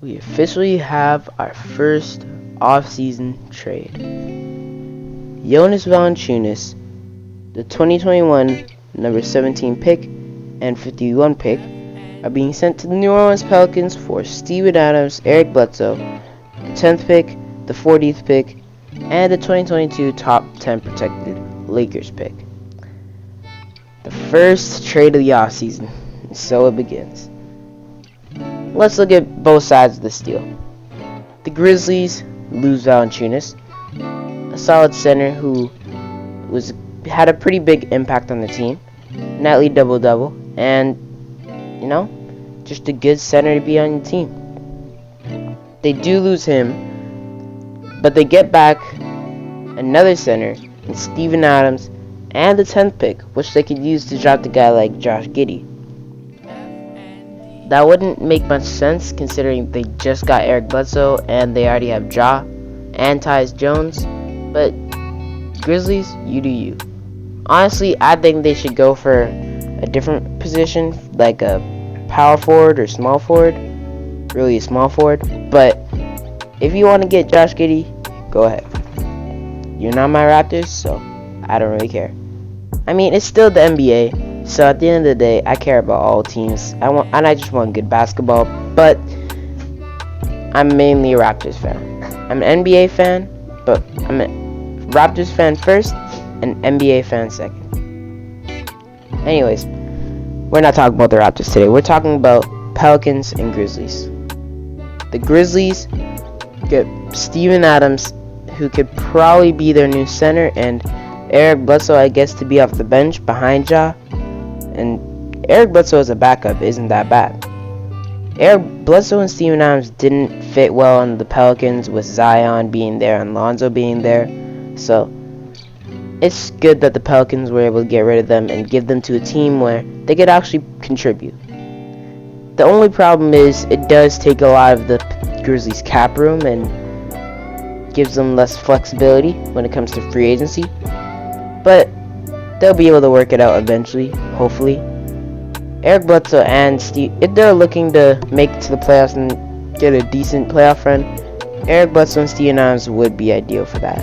We officially have our first off-season trade. Jonas Valanciunas, the 2021 number 17 pick and 51 pick, are being sent to the New Orleans Pelicans for Steven Adams, Eric Bledsoe, the 10th pick, the 40th pick, and the 2022 top 10 protected Lakers pick. The first trade of the offseason, and so it begins. Let's look at both sides of this deal. The Grizzlies lose Valanciunas, a solid center who had a pretty big impact on the team, nightly double-double, and just a good center to be on your team. They do lose him, but they get back another center in Steven Adams and the 10th pick, which they could use to draft a guy like Josh Giddey. That wouldn't make much sense considering they just got Eric Bledsoe and they already have Ja and Tyus Jones, but Grizzlies, you do you. Honestly, I think they should go for a different position, like a power forward or small forward, really a small forward, but if you want to get Josh Giddey, go ahead. You're not my Raptors, so I don't really care. I mean, it's still the NBA. So at the end of the day, I care about all teams. I just want good basketball, but I'm mainly a Raptors fan. I'm an NBA fan, but I'm a Raptors fan first and NBA fan second. Anyways, we're not talking about the Raptors today. We're talking about Pelicans and Grizzlies. The Grizzlies get Steven Adams, who could probably be their new center, and Eric Bledsoe, I guess, to be off the bench behind Ja. And Eric Bledsoe as a backup isn't that bad. Eric Bledsoe and Steven Adams didn't fit well on the Pelicans with Zion being there and Lonzo being there. So it's good that the Pelicans were able to get rid of them and give them to a team where they could actually contribute. The only problem is it does take a lot of the Grizzlies' cap room and gives them less flexibility when it comes to free agency. But they'll be able to work it out eventually, hopefully. Eric Bledsoe and Steve, if they're looking to make it to the playoffs and get a decent playoff run, Eric Bledsoe and Steven Adams would be ideal for that.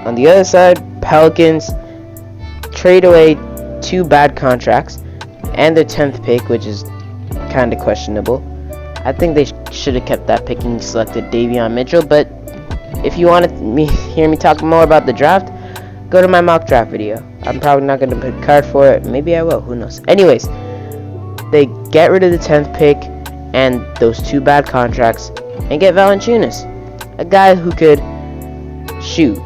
On the other side, Pelicans trade away 2 bad contracts and their 10th pick, which is kind of questionable. I think they should have kept that pick and selected Davion Mitchell, but if you want to hear me talk more about the draft, go to my mock draft video. I'm probably not going to put a card for it. Maybe I will. Who knows? Anyways, they get rid of the 10th pick and those 2 bad contracts and get Valanciunas, a guy who could shoot,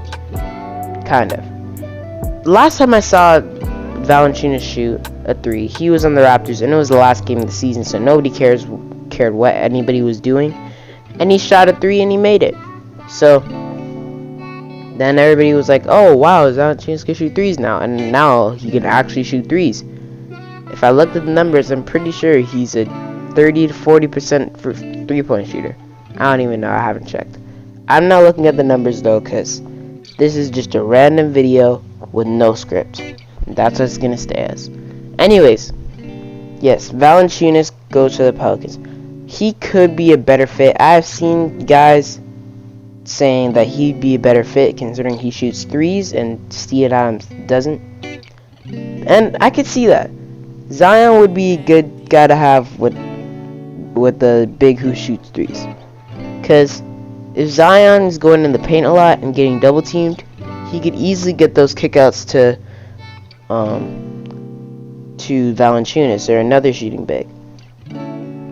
kind of. Last time I saw Valanciunas shoot a 3, he was on the Raptors, and it was the last game of the season, so nobody cared what anybody was doing. And he shot a 3 and he made it. So then everybody was like, oh wow, Valanciunas can shoot 3s now, and now he can actually shoot 3s. If I looked at the numbers, I'm pretty sure he's a 30 to 40% for 3-point shooter. I don't even know, I haven't checked. I'm not looking at the numbers though, because this is just a random video with no script. That's what it's gonna stay as. Anyways, yes, Valanciunas goes to the Pelicans. He could be a better fit. I've seen guys saying that he'd be a better fit considering he shoots 3s and Steven Adams doesn't. And I could see that. Zion would be a good guy to have with the big who shoots 3s. Because if Zion is going in the paint a lot and getting double teamed, he could easily get those kickouts to Valanciunas or another shooting big.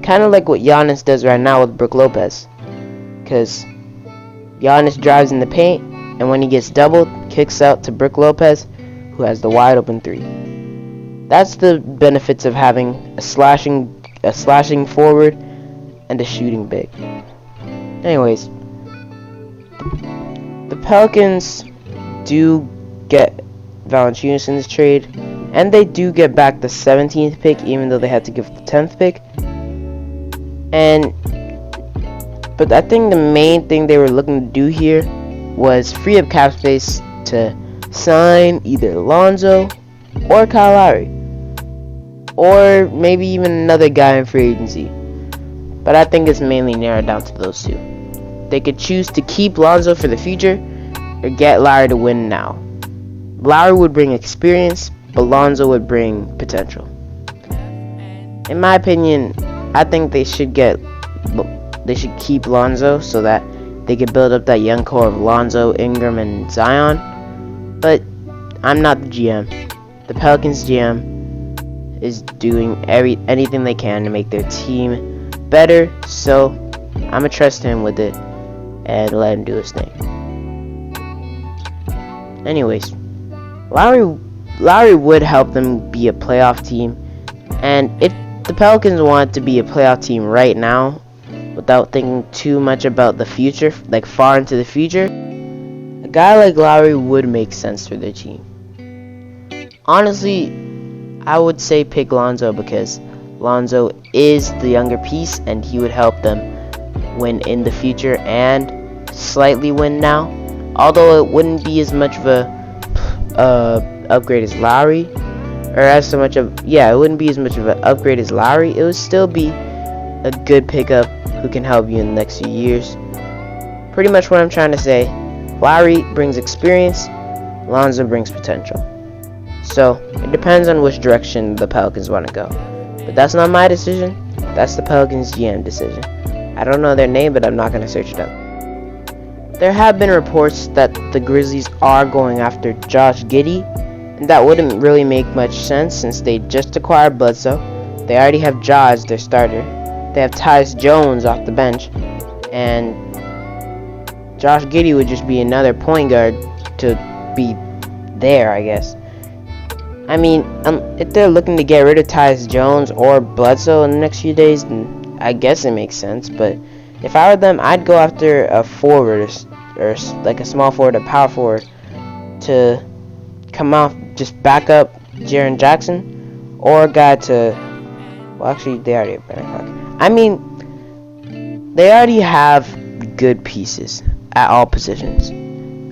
Kind of like what Giannis does right now with Brook Lopez. Because Giannis drives in the paint, and when he gets doubled, kicks out to Brook Lopez, who has the wide open 3. That's the benefits of having a slashing forward and a shooting big. Anyways, the Pelicans do get Valanciunas in this trade, and they do get back the 17th pick, even though they had to give the 10th pick. But I think the main thing they were looking to do here was free up cap space to sign either Lonzo or Kyle Lowry, or maybe even another guy in free agency. but I think it's mainly narrowed down to those two. They could choose to keep Lonzo for the future or get Lowry to win now. Lowry would bring experience, but Lonzo would bring potential. In my opinion, I think they should keep Lonzo so that they could build up that young core of Lonzo, Ingram, and Zion. But I'm not the GM. The Pelicans GM is doing anything they can to make their team better, so I'm gonna trust him with it and let him do his thing. Anyways, Lowry would help them be a playoff team, and if the Pelicans want to be a playoff team right now without thinking too much about the future, like far into the future, a guy like Lowry would make sense for their team. Honestly, I would say pick Lonzo because Lonzo is the younger piece and he would help them win in the future and slightly win now. Although it wouldn't be as much of a upgrade as Lowry, or as so much of it wouldn't be as much of an upgrade as Lowry. It would still be a good pickup who can help you in the next few years. Pretty much what I'm trying to say. Lowry brings experience, Lonzo brings potential. So it depends on which direction the Pelicans want to go. But that's not my decision. That's the Pelicans GM decision. I don't know their name, but I'm not going to search it up. There have been reports that the Grizzlies are going after Josh Giddey, and that wouldn't really make much sense since they just acquired Bledsoe. They already have Ja as their starter. They have Tyus Jones off the bench, and Josh Giddey would just be another point guard to be there, I guess. I mean, if they're looking to get rid of Tyus Jones or Bledsoe in the next few days, then I guess it makes sense. But if I were them, I'd go after a forward or like a small forward, a power forward, to come off, just back up Jaren Jackson, or a guy to, well, actually, they already have Brandon Clark. I mean, they already have good pieces at all positions.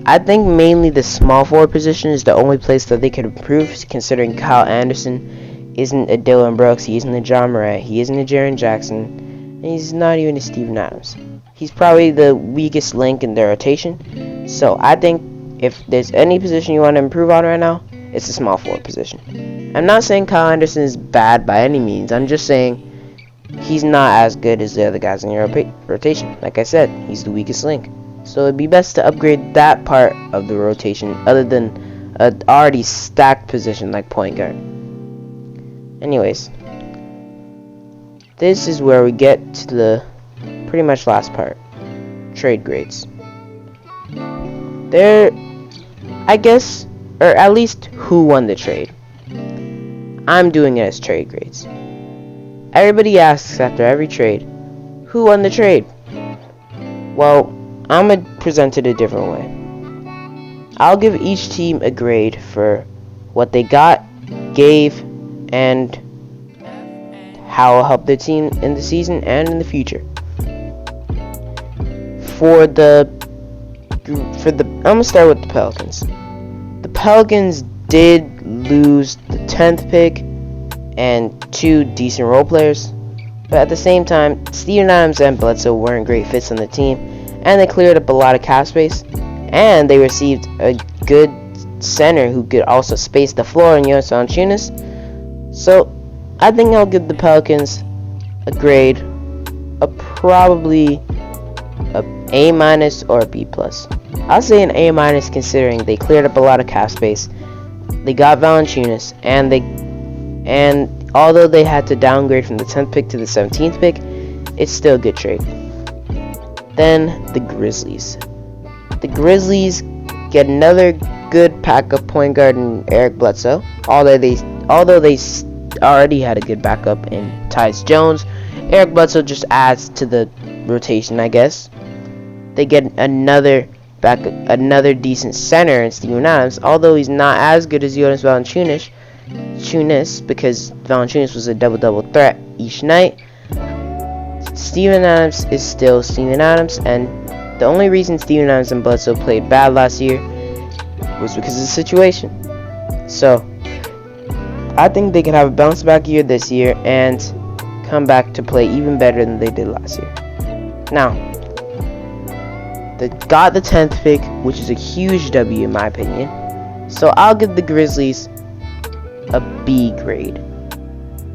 I think mainly the small forward position is the only place that they could improve, considering Kyle Anderson isn't a Dylan Brooks, he isn't a John Morant, he isn't a Jaren Jackson, and he's not even a Steven Adams. He's probably the weakest link in their rotation. So I think if there's any position you want to improve on right now, it's the small forward position. I'm not saying Kyle Anderson is bad by any means. I'm just saying he's not as good as the other guys in your rotation. Like I said, he's the weakest link. So it'd be best to upgrade that part of the rotation other than an already stacked position like point guard. Anyways, this is where we get to the pretty much last part. Trade grades. I guess, or at least who won the trade. I'm doing it as trade grades. Everybody asks after every trade, who won the trade? Well, I'm going to present it a different way. I'll give each team a grade for what they got, gave, and how it'll help their team in the season and in the future. I'm going to start with the Pelicans. The Pelicans did lose the 10th pick and 2 decent role players, but at the same time, Steven Adams and Bledsoe weren't great fits on the team, and they cleared up a lot of cap space, and they received a good center who could also space the floor in Valanciunas. So I think I'll give the Pelicans a grade of probably a A- or a B+. I'll say an A- considering they cleared up a lot of cap space. They got Valanciunas, and although they had to downgrade from the 10th pick to the 17th pick, it's still a good trade. Then the Grizzlies. The Grizzlies get another good backup point guard in Eric Bledsoe. Although they already had a good backup in Tyus Jones, Eric Bledsoe just adds to the rotation, I guess. They get another decent center in Steven Adams, although he's not as good as Jonas Valanciunas, because Valanciunas was a double-double threat each night. Steven Adams is still Steven Adams, and the only reason Steven Adams and Bledsoe played bad last year was because of the situation. So I think they can have a bounce back year this year and come back to play even better than they did last year. Now, they got the 10th pick, which is a huge W in my opinion. So I'll give the Grizzlies a B grade.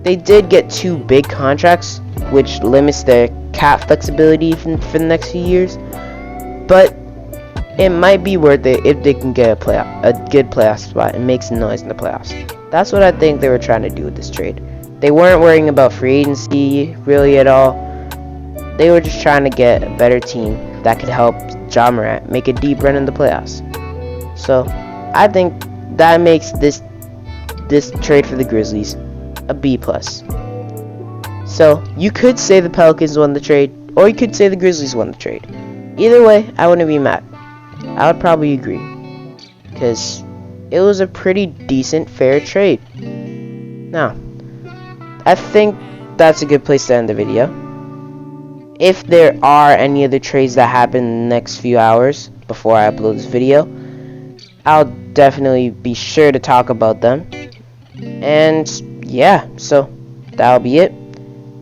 They did get 2 big contracts, which limits their cap flexibility for the next few years. But it might be worth it if they can get a good playoff spot and make some noise in the playoffs. That's what I think they were trying to do with this trade. They weren't worrying about free agency really at all. They were just trying to get a better team that could help Ja Morant make a deep run in the playoffs. So I think that makes this trade for the Grizzlies a B+. So you could say the Pelicans won the trade, or you could say the Grizzlies won the trade. Either way, I wouldn't be mad. I would probably agree, because it was a pretty decent, fair trade. Now, I think that's a good place to end the video. If there are any other trades that happen in the next few hours before I upload this video, I'll definitely be sure to talk about them. And yeah, so that'll be it.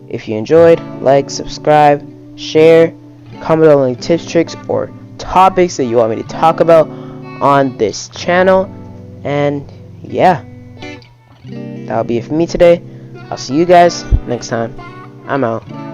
If you enjoyed, like, subscribe, share, comment on any tips, tricks, or topics that you want me to talk about on this channel. And yeah, that'll be it for me today. I'll see you guys next time. I'm out.